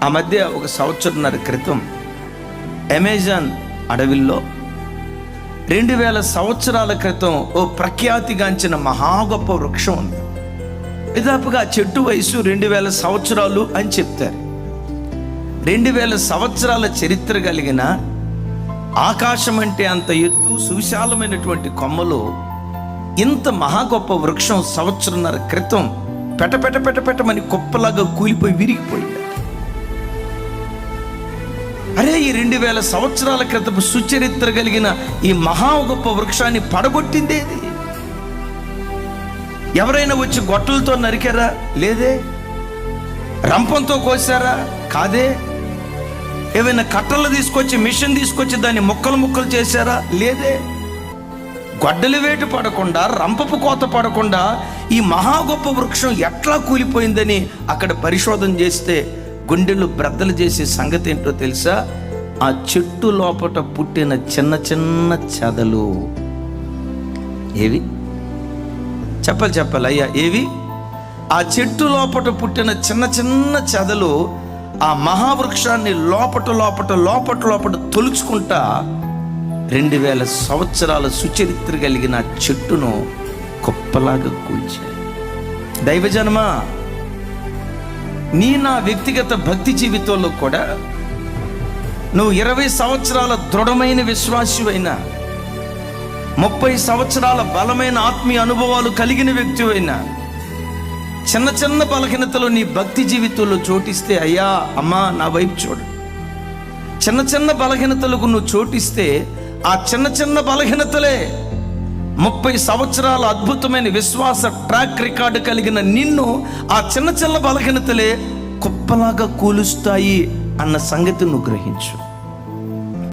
ఆ మధ్య ఒక సంవత్సరంన్నర క్రితం అమెజాన్ అడవిలో 2000 సంవత్సరాల క్రితం ఓ ప్రఖ్యాతిగాంచిన మహా గొప్ప వృక్షం ఉంది. దాదాపుగా చెట్టు వయసు 2000 సంవత్సరాలు అని చెప్తారు. 2000 సంవత్సరాల చరిత్ర కలిగిన, ఆకాశం అంటే అంత ఎత్తు, సువిశాలమైనటువంటి కొమ్మలు, ఇంత మహా గొప్ప వృక్షం సంవత్సరంన్నర క్రితం పెట్టమని కుప్పలాగా కూలిపోయి విరిగిపోయింది. అరే, ఈ 2000 సంవత్సరాల క్రితపు సుచరిత్ర కలిగిన ఈ మహా గొప్ప వృక్షాన్ని పడగొట్టిందేది? ఎవరైనా వచ్చి గొట్టలతో నరికారా? లేదే. రంపంతో కోసారా? కాదే. ఏమైనా కట్టలు తీసుకొచ్చి, మిషన్ తీసుకొచ్చి దాన్ని ముక్కలు చేశారా? లేదే. గొడ్డలి వేటు పడకుండా, రంపపు కోత పడకుండా ఈ మహా గొప్ప వృక్షం ఎట్లా కూలిపోయిందని అక్కడ పరిశోధన చేస్తే గుండెలు బ్రద్దలు చేసే సంగతి ఏంటో తెలుసా? ఆ చెట్టు లోపట పుట్టిన చిన్న చిన్న చెదలు. ఏవి? చెప్పాలి అయ్యా, ఏవి? ఆ చెట్టు లోపట పుట్టిన చిన్న చిన్న చెదలు ఆ మహావృక్షాన్ని లోపట తొలుచుకుంటా 2000 సంవత్సరాల సుచరిత్ర కలిగిన చెట్టును కుప్పలాగా కూల్చాయి. దైవజనమా, నా వ్యక్తిగత భక్తి జీవితంలో కూడా నువ్వు 20 సంవత్సరాల దృఢమైన విశ్వాసివైనా, 30 సంవత్సరాల బలమైన ఆత్మీయ అనుభవాలు కలిగిన వ్యక్తివైనా, చిన్న బలహీనతలు నీ భక్తి జీవితంలో చోటిస్తే, అయ్యా అమ్మా నా వైపు చూడు. చిన్న బలహీనతలకు నువ్వు చోటిస్తే ఆ చిన్న బలహీనతలే 30 సంవత్సరాల అద్భుతమైన విశ్వాస ట్రాక్ రికార్డు కలిగిన నిన్ను ఆ చిన్న బలహీనతలే కుప్పలాగా కూలుస్తాయి అన్న సంగతి నువ్వు గ్రహించు.